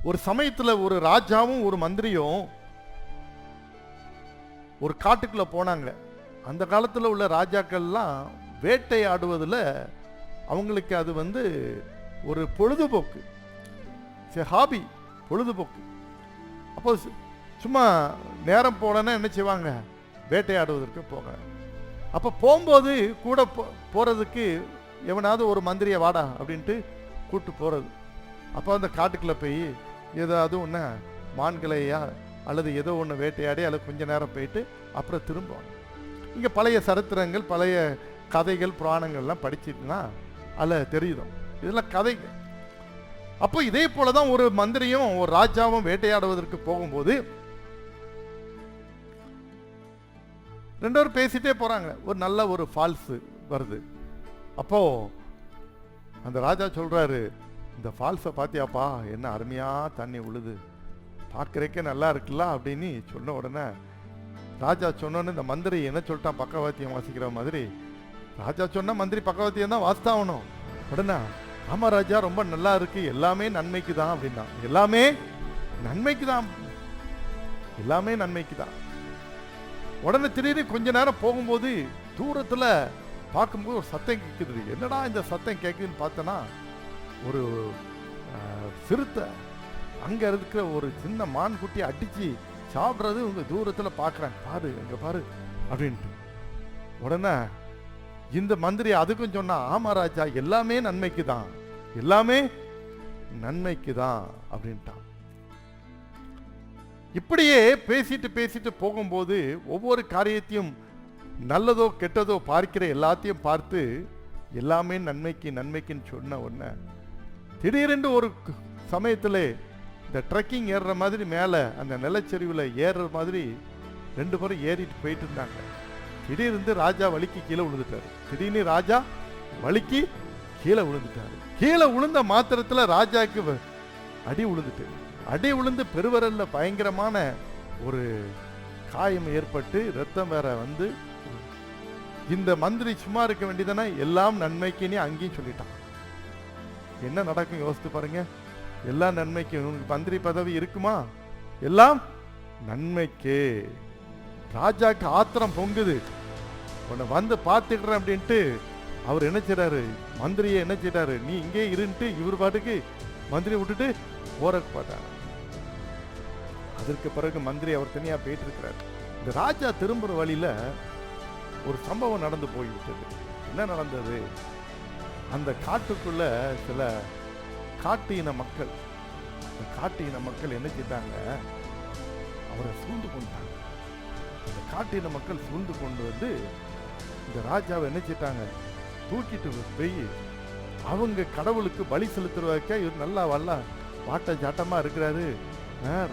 ஒரு சமயத்துல ஒரு ராஜாவும் ஒரு மந்திரியும் ஒரு காட்டுக்குள்ள போனாங்க. அந்த காலத்துல உள்ள ராஜாக்கள்லாம் வேட்டையாடுவதுல அவங்களுக்கு அது ஒரு பொழுதுபோக்கு, ஹாபி, பொழுதுபோக்கு. அப்போ சும்மா நேரம் போலன்னா என்ன செய்வாங்க, வேட்டையாடுவதற்கு போங்க. அப்போ போகும்போது கூட போறதுக்கு எவனாவது ஒரு மந்திரியை வாடா அப்படின்ட்டு கூப்பிட்டு போறது. அப்போ அந்த காட்டுக்குள்ள போய் ஏதாவது ஒன்று மான்களையா அல்லது ஏதோ ஒன்று வேட்டையாடி அல்லது கொஞ்ச நேரம் போயிட்டு அப்புறம் திரும்புவாங்க. இங்கே பழைய சரித்திரங்கள், பழைய கதைகள், புராணங்கள்லாம் படிச்சிட்டுனா அதில் தெரியுதும் இதெல்லாம் கதைகள். அப்போ இதே போலதான் ஒரு மந்திரியும் ஒரு ராஜாவும் வேட்டையாடுவதற்கு போகும்போது ரெண்டு பேரும் பேசிட்டே போறாங்க. ஒரு நல்ல ஒரு ஃபால்ஸ் வருது. அப்போ அந்த ராஜா சொல்றாரு, இந்த ஃபால்ஸை பாத்தியாப்பா, என்ன அருமையா தண்ணி உழுது, பார்க்கறக்கே நல்லா இருக்குல்ல அப்படின்னு சொன்ன உடனே ராஜா சொன்னோன்னு இந்த மந்திரி என்ன சொல்லிட்டான், பக்கவாத்தியம் வாசிக்கிற மாதிரி. ராஜா சொன்ன மந்திரி பக்கவாத்தியம் தான் வாசித்தாகணும். உடனே ஆமா ராஜா, ரொம்ப நல்லா இருக்கு, எல்லாமே நன்மைக்கு தான் அப்படின்னா. எல்லாமே நன்மைக்கு தான், எல்லாமே நன்மைக்கு தான். உடனே திடீர்னு கொஞ்ச நேரம் போகும்போது தூரத்துல பார்க்கும்போது ஒரு சத்தம் கேட்குது. என்னடா இந்த சத்தம் கேட்குதுன்னு பார்த்தனா ஒரு சிறுத்தை அங்க இருக்கிற ஒரு சின்ன மான் குட்டி அடிச்சு சாப்பிட்றது உங்க தூரத்துல பார்க்குறாங்க. பாரு எங்க பாரு அப்படின்ட்டு. உடனே இந்த மந்திரி அதுக்கும் சொன்னா, ஆமா ராஜா, எல்லாமே நன்மைக்கு தான், எல்லாமே நன்மைக்கு தான் அப்படின்ட்டான். இப்படியே பேசிட்டு போகும்போது ஒவ்வொரு காரியத்தையும் நல்லதோ கெட்டதோ பார்க்கிற எல்லாத்தையும் பார்த்து எல்லாமே நன்மைக்கு நன்மைக்குன்னு சொன்ன உடனே திடீரென்று ஒரு சமயத்தில் இந்த ட்ரெக்கிங் ஏறுற மாதிரி மேலே அந்த நிலச்சரிவில் ஏறுற மாதிரி ரெண்டு பேரும் ஏறிட்டு போயிட்டு இருந்தாங்க. திடீர்னு ராஜா வலிக்கு கீழே விழுந்துட்டாரு. திடீர்னு ராஜா வலிக்கு கீழே விழுந்துட்டாரு. கீழே விழுந்த மாத்திரத்தில் ராஜாக்கு அடி விழுந்துட்டு, அடி விழுந்து பெருவரல்ல பயங்கரமான ஒரு காயம் ஏற்பட்டு ரத்தம் வேற இந்த மந்திரி சும்மா இருக்க வேண்டியதானே, எல்லாம் நன்மைக்குன்னு அங்கேயும் சொல்லிட்டான். என்ன நடக்கும் யோசித்து பாருங்க. எல்லாம் நன்மைக்கு. உங்களுக்கு மந்திரி பதவி இருக்குமா? எல்லாம் நன்மைக்கு. ராஜாக்கு ஆத்திரம் பொங்குது. உன்னை பார்த்துக்கிறேன் அப்படின்ட்டு அவர் என்ன செய்றாரு, மந்திரியை என்ன செய்றாரு, நீ இங்கே இருந்துட்டு இவர் பாட்டுக்கு மந்திரி விட்டுட்டு போறக்கு பார்த்தார். அதற்கு பிறகு மந்திரி அவர் தனியா போயிட்டு இருக்கிறார். இந்த ராஜா திரும்புற வழியில ஒரு சம்பவம் நடந்து போய்விட்டது. என்ன நடந்தது, அந்த காட்டுக்குள்ள சில காட்டு இன மக்கள், இந்த காட்டு இன மக்கள் என்ன செய்தாங்க, அவரை சூழ்ந்து கொண்டாங்க. அந்த காட்டு இன மக்கள் சூழ்ந்து கொண்டு இந்த ராஜாவை என்ன செய்தாங்க, தூக்கிட்டு போய் அவங்க கடவுளுக்கு பலி செலுத்துறதுக்கா இவர் நல்லா வாட்ட ஜாட்டமா இருக்கிறாரு,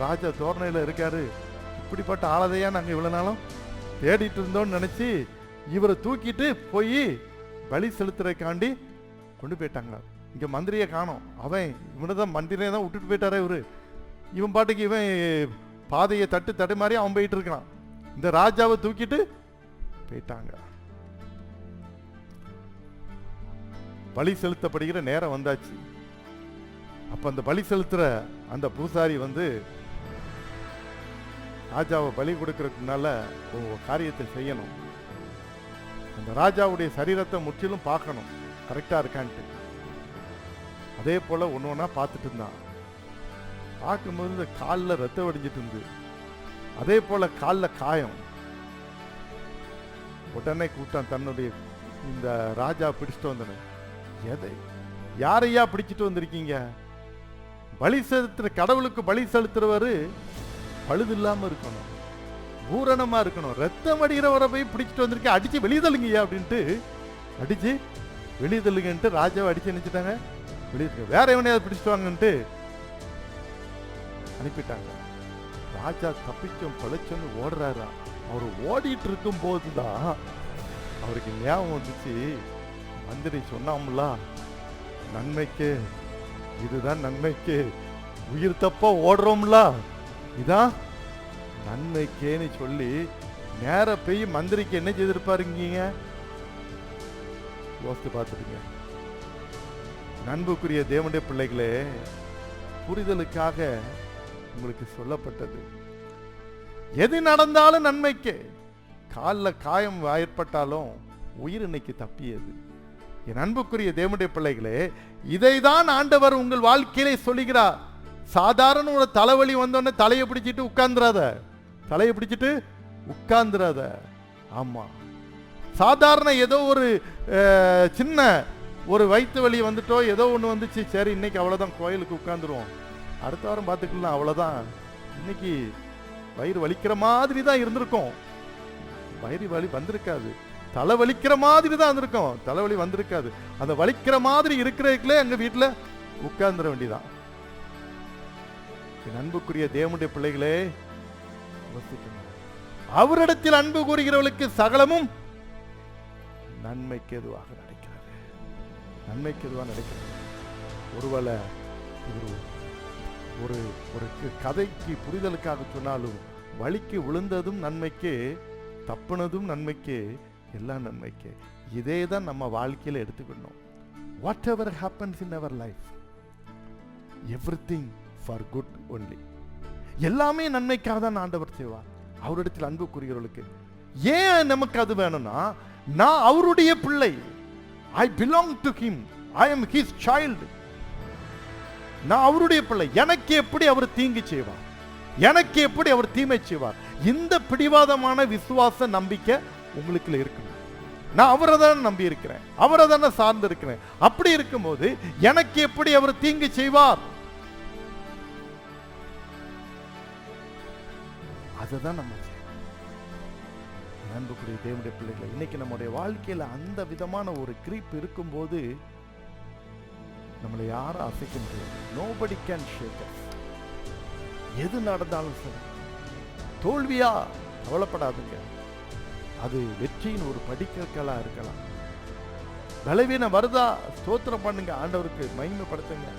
ராஜா தோரணையில இருக்காரு, இப்படிப்பட்ட ஆளதையா நாங்க இவ்வளவு நாளும் தேடிட்டு இருந்தோம்னு நினைச்சு இவரை தூக்கிட்டு போய் பலி செலுத்துறதுக்காண்டி கொண்டு போயிட்டாங்க. இங்க மந்திரியை காணோம். அவன் இவனதான் மந்திரியை தான் விட்டுட்டு போயிட்டாரே இவரு. இவன் பாட்டுக்கு இவன் பாதையை தட்டு மாதிரி அவன் போயிட்டு இருக்கான். இந்த ராஜாவை தூக்கிட்டு போயிட்டாங்க. பலி செலுத்தப்படுகிற நேரம் வந்தாச்சு. அப்ப அந்த பலி செலுத்துற அந்த பூசாரி ராஜாவை பலி கொடுக்கறதுக்கு முன்னால ஒரு காரியத்தை செய்யணும். அந்த ராஜாவுடைய சரீரத்தை முற்றிலும் பார்க்கணும், கரெக்டா இருக்கான்ட்டு. அதே போல ஒன்னொன்னா பார்த்துட்டு இருந்தான். பார்க்கும்போது இந்த காலில் ரத்தம் வடிஞ்சிட்டு இருந்து, அதே போல காலில் காயம். உடனே கூட்டம் தன்னுடைய இந்த ராஜா பிடிச்சிட்டு வந்தன. எதை யாரையா பிடிச்சிட்டு வந்திருக்கீங்க? பலி செலுத்துற கடவுளுக்கு பலி செலுத்துறவரு பழுது இல்லாம இருக்கணும், பூரணமா இருக்கணும். ரத்தம் அடிக்கிறவரை போய் பிடிச்சிட்டு வந்திருக்கேன், அடிச்சு வெளியே தள்ளுங்கய்யா அப்படின்ட்டு அடிச்சு வெளியே தள்ளுங்கன்ட்டு ராஜாவை அடிச்சு நினைச்சிட்டாங்க. வெளியே வேற எவனையாவது பிடிச்சிட்டு வாங்கன்ட்டு அனுப்பிட்டாங்க. ராஜா தப்பிச்சோம் பழச்சோன்னு ஓடுறாரா. அவர் ஓடிட்டு இருக்கும் போதுதான் அவருக்கு ஞாபகம் வந்துச்சு, மந்திரி சொன்னாம்ல, நன்மைக்கு இதுதான் நன்மைக்கு, உயிர் தப்ப ஓடுறோம்ல இதான் நன்மைக்கேன்னு சொல்லி நேர போய் மந்திரிக்கு என்ன செய்திருப்பாருங்க, யோசித்து பார்த்துருங்க. நண்புக்குரிய தேவனுடைய பிள்ளைகளே, புரிதலுக்காக உங்களுக்கு சொல்லப்பட்டது. எது நடந்தாலும் நன்மைக்கு. காலில் காயம் ஏற்பட்டாலும் உயிர் இன்னைக்கு தப்பியது. என் அன்புக்குரிய தேவனுடைய பிள்ளைகளே, இதைதான் ஆண்டவர் உங்கள் வாழ்க்கையிலே சொல்லுகிறார். சாதாரண ஒரு தலைவலி வந்தோடனே தலையை பிடிச்சிட்டு உட்கார்ந்துராத, தலையை பிடிச்சிட்டு உட்கார்ந்துராத. ஆமா, சாதாரண ஏதோ ஒரு சின்ன ஒரு வயிற்று வலி வந்துட்டோ ஏதோ ஒன்று வந்துச்சு, சரி இன்னைக்கு அவ்வளோதான், கோயிலுக்கு உட்காந்துருவோம், அடுத்த வாரம் பார்த்துக்கலாம், அவ்வளோதான். இன்னைக்கு வயிறு வலிக்கிற மாதிரி தான் இருந்திருக்கும், வயிறு வலி வந்திருக்காது. தலை வலிக்கிற மாதிரி தான் இருந்திருக்கும், தலைவலி வந்திருக்காது. அந்த வலிக்கிற மாதிரி இருக்கிறதுக்குள்ளே எங்க வீட்டில் உட்கார்ந்துட வேண்டியதான். என் அன்புக்குரிய தேவனுடைய பிள்ளைகளே, அவரிடத்தில் அன்பு கூறுகிறவர்களுக்கு சகலமும் நன்மைக்கு எதுவாக நடக்கிறது, நன்மைக்கு எதுவாக நடக்கிறது. ஒருவேளை ஒரு ஒரு கதைக்கு புரிதலுக்காக சொன்னாலும், வலிக்கு விழுந்ததும் நன்மைக்கு, தப்புனதும் நன்மைக்கு, எல்லாம் நன்மைக்கு. இதே தான் நம்ம வாழ்க்கையில் எடுத்துக்கணும். Whatever happens in our life, everything for good only. எல்லாமே நன்மைக்காக தான் ஆண்டவர் செய்வார். அவரிடத்தில் அன்பு கூறுகிறவர்களுக்கு ஏன் நமக்கு அது வேணும்னா, நான் அவருடைய பிள்ளை, I belong to him, I am his child. நான் அவருடைய பிள்ளை, எனக்கு எப்படி அவர் தீங்கு செய்வார், எனக்கு எப்படி அவர் தீமை செய்வார், இந்த பிடிவாதமான விசுவாச நம்பிக்கை உங்களுக்கு இருக்கணும். நான் அவரை தான் நம்பி இருக்கிறேன், அவரை தானே சார்ந்து இருக்கிறேன். அப்படி இருக்கும்போது எனக்கு எப்படி அவர் தீங்கு செய்வார், அதுதான் நம்ம அன்புக்குரிய தேவனுடைய பிள்ளைகளை. இன்னைக்கு நம்முடைய வாழ்க்கையில அந்த விதமான ஒரு கிரீப் இருக்கும்போது நம்மளை யாரும் அசைக்க முடியாது. Nobody can shake us. எது நடந்தாலும் சரி, தோல்வியா கவலைப்படாதுங்க, அது வெற்றியின் ஒரு படிக்கற்களா இருக்கலாம். பலவீனம் வருதா, ஸ்தோத்திரம் பண்ணுங்க, ஆண்டவருக்கு மகிமைப்படுத்துங்க.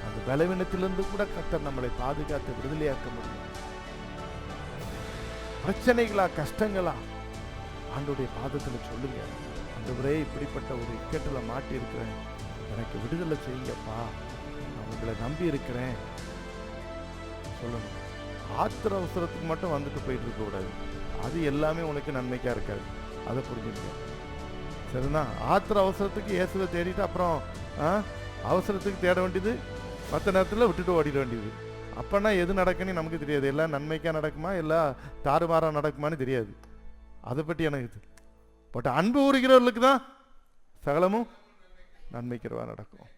அந்த பலவீனத்திலிருந்து கூட கர்த்தர் நம்மளை பாதுகாத்து விடுதலையாக்க முடியும். பிரச்சனைகளா, கஷ்டங்களா, ஆண்டவருடைய பாதத்தில் சொல்லுங்க, ஆண்டவரே இப்படிப்பட்ட ஒரு இக்கட்டில் மாட்டி இருக்கிறேன், எனக்கு விடுதலை செய்யுங்கப்பா, நான் உங்களை நம்பி இருக்கிறேன் சொல்லுங்க. ஆத்திர அவசரத்துக்கு மட்டும் வந்துட்டு போயிட்டு இருக்க கூடாது, அது எல்லாமே உனக்கு நன்மைக்கா இருக்காது, அதை புரிஞ்சுக்க. சரிண்ணா, ஆத்திர அவசரத்துக்கு இயேசுவை தேடிட்டு அப்புறம் அவசரத்துக்கு தேட வேண்டியது, மற்ற நேரத்தில் விட்டுட்டு ஓடிட வேண்டியது. அப்பன்னா எது நடக்குன்னு நமக்கு தெரியாது, எல்லாம் நன்மைக்கா நடக்குமா எல்லாம் தாறுமாறா நடக்குமான்னு தெரியாது, அதை பற்றி எனக்கு. பட் அன்பு கூறுகிறவர்களுக்கு தான் சகலமும் நன்மைக்கிறவா நடக்கும்.